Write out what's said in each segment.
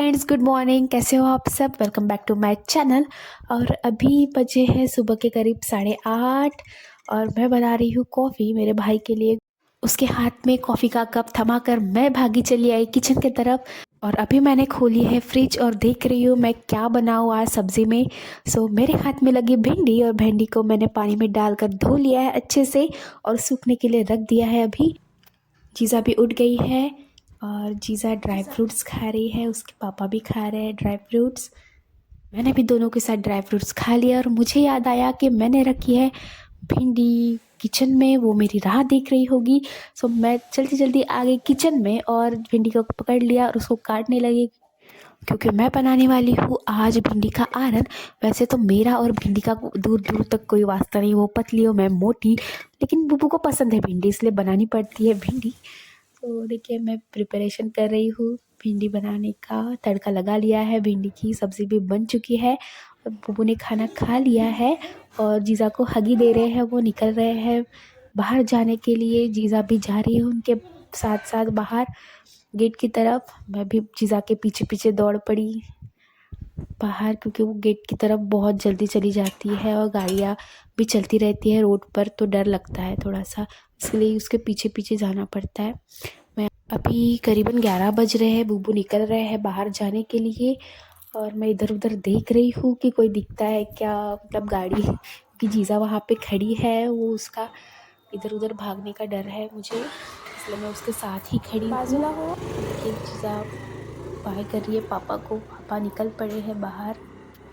Friends, good morning. कैसे हो आप सब? Welcome back to my channel. और अभी बजे हैं सुबह के करीब 8:30 और मैं बना रही हूँ कॉफ़ी मेरे भाई के लिए। उसके हाथ में कॉफ़ी का कप थमा कर मैं भागी चली आई किचन की तरफ। और अभी मैंने खोली है फ्रिज और देख रही हूँ मैं क्या बनाऊँ आज सब्ज़ी में। मेरे हाथ में लगी भिंडी और भिंडी को मैंने पानी में डालकर धो लिया है अच्छे से और सूखने के लिए रख दिया है। अभी जीजा भी उठ गई है और जीजा ड्राई फ्रूट्स खा रही है, उसके पापा भी खा रहे हैं ड्राई फ्रूट्स। मैंने भी दोनों के साथ ड्राई फ्रूट्स खा लिया और मुझे याद आया कि मैंने रखी है भिंडी किचन में, वो मेरी राह देख रही होगी। मैं जल्दी जल्दी आ गई किचन में और भिंडी को पकड़ लिया और उसको काटने लगी क्योंकि मैं बनाने वाली हूँ आज भिंडी का आरन। वैसे तो मेरा और भिंडी का दूर दूर तक कोई वास्ता नहीं, वो पतली हो मैं मोटी, लेकिन बुबू को पसंद है भिंडी इसलिए बनानी पड़ती है भिंडी। तो देखिए मैं प्रिपरेशन कर रही हूँ भिंडी बनाने का। तड़का लगा लिया है, भिंडी की सब्ज़ी भी बन चुकी है और बुबू ने खाना खा लिया है और जीजा को हगी दे रहे हैं, वो निकल रहे हैं बाहर जाने के लिए। जीजा भी जा रही है उनके साथ साथ बाहर गेट की तरफ। मैं भी जीजा के पीछे पीछे दौड़ पड़ी बाहर क्योंकि वो गेट की तरफ बहुत जल्दी चली जाती है और गाड़ियाँ भी चलती रहती है रोड पर, तो डर लगता है थोड़ा सा, इसलिए उसके पीछे पीछे जाना पड़ता है। मैं अभी करीबन 11 बज रहे हैं, बुबू निकल रहे हैं बाहर जाने के लिए और मैं इधर उधर देख रही हूँ कि कोई दिखता है क्या, मतलब गाड़ी की जीजा वहाँ पे खड़ी है, वो उसका इधर उधर भागने का डर है मुझे, इसलिए मैं उसके साथ ही खड़ी हूँ। जीजा बाय कर रही है पापा को, पापा निकल पड़े हैं बाहर।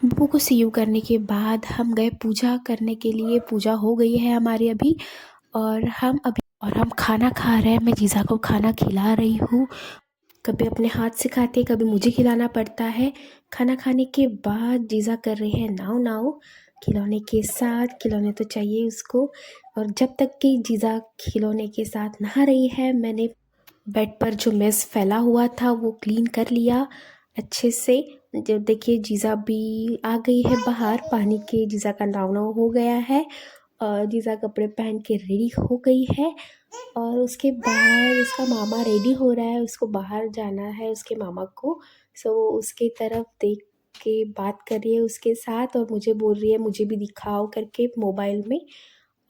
बुबू को सी यू करने के बाद हम गए पूजा करने के लिए। पूजा हो गई है हमारी अभी और हम खाना खा रहे हैं। मैं जीजा को खाना खिला रही हूँ, कभी अपने हाथ से खाते हैं कभी मुझे खिलाना पड़ता है। खाना खाने के बाद जीजा कर रहे हैं नाव नाव खिलौने के साथ, खिलौने तो चाहिए उसको। और जब तक कि जीजा खिलौने के साथ नहा रही है, मैंने बेड पर जो मेस फैला हुआ था वो क्लीन कर लिया अच्छे से। जो देखिए जीजा भी आ गई है बाहर, पानी के जीजा का नाव नाव हो गया है और जीजा कपड़े पहन के रेडी हो गई है। और उसके बाद उसका मामा रेडी हो रहा है, उसको बाहर जाना है उसके मामा को। उसके तरफ देख के बात कर रही है उसके साथ और मुझे बोल रही है मुझे भी दिखाओ करके मोबाइल में।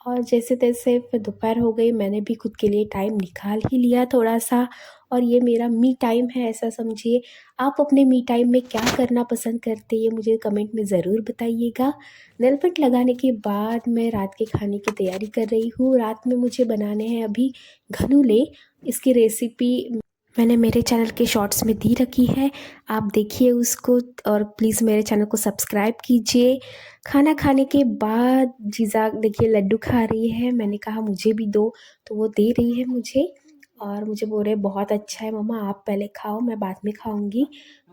और जैसे तैसे फिर दोपहर हो गई, मैंने भी खुद के लिए टाइम निकाल ही लिया थोड़ा सा, और ये मेरा मी टाइम है ऐसा समझिए। आप अपने मी टाइम में क्या करना पसंद करते हैं मुझे कमेंट में ज़रूर बताइएगा। नेल पेंट लगाने के बाद मैं रात के खाने की तैयारी कर रही हूँ। रात में मुझे बनाने हैं अभी घनुले, इसकी रेसिपी मैंने मेरे चैनल के शॉर्ट्स में दी रखी है, आप देखिए उसको और प्लीज़ मेरे चैनल को सब्सक्राइब कीजिए। खाना खाने के बाद जीजा देखिए लड्डू खा रही है, मैंने कहा मुझे भी दो, तो वो दे रही है मुझे और मुझे बोल रहे बहुत अच्छा है मम्मा, आप पहले खाओ मैं बाद में खाऊंगी।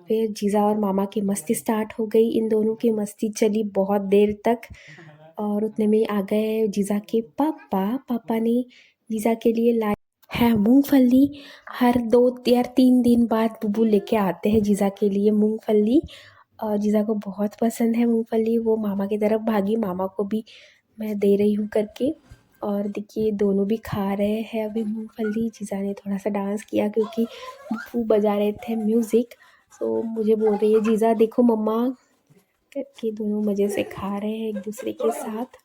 फिर जीजा और मामा की मस्ती स्टार्ट हो गई, इन दोनों की मस्ती चली बहुत देर तक और उतने में आ गए जीजा के पापा। पापा ने जीजा के लिए ला है मूंगफली। हर 2 या 3 दिन बाद बुबू लेके आते हैं जीजा के लिए मूंगफली और जीजा को बहुत पसंद है मूंगफली। वो मामा की तरफ भागी, मामा को भी मैं दे रही हूँ करके। और देखिए दोनों भी खा रहे हैं अभी मूंगफली। जीजा ने थोड़ा सा डांस किया क्योंकि बुबू बजा रहे थे म्यूज़िक। मुझे बोल रही है जीजा देखो मम्मा करके, दोनों मज़े से खा रहे हैं एक दूसरे के साथ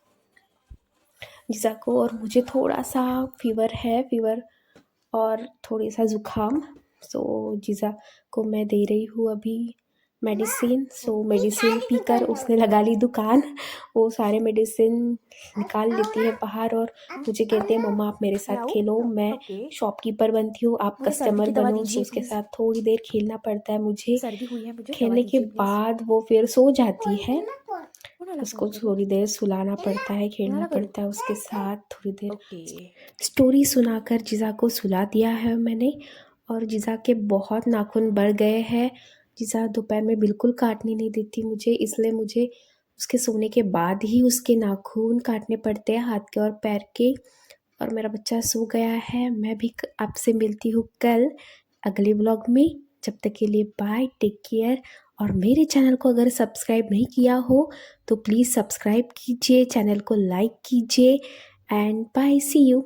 जीजा को। और मुझे थोड़ा सा फीवर और थोड़ी सा ज़ुकाम। जीजा को मैं दे रही हूँ अभी मेडिसिन। मेडिसिन पीकर उसने लगा ली दुकान, वो सारे मेडिसिन निकाल लेती है बाहर और मुझे कहते हैं मम्मा आप मेरे साथ खेलो, मैं शॉपकीपर बनती हूँ आप कस्टमर बनो। उसके साथ थोड़ी देर खेलना पड़ता है मुझे। खेलने के बाद वो फिर सो जाती है, उसको थोड़ी देर सुलाना पड़ता है, खेलना पड़ता है उसके साथ थोड़ी देर। स्टोरी सुनाकर जीजा को सुला दिया है मैंने और जीजा के बहुत नाखून बढ़ गए हैं। जीजा दोपहर में बिल्कुल काटने नहीं देती मुझे, इसलिए मुझे उसके सोने के बाद ही उसके नाखून काटने पड़ते हैं हाथ के और पैर के। और मेरा बच्चा सो गया है। मैं भी आपसे मिलती हूँ कल अगले व्लॉग में। जब तक के लिए बाय, टेक केयर। और मेरे चैनल को अगर सब्सक्राइब नहीं किया हो तो प्लीज़ सब्सक्राइब कीजिए, चैनल को लाइक कीजिए एंड बाय, सी यू।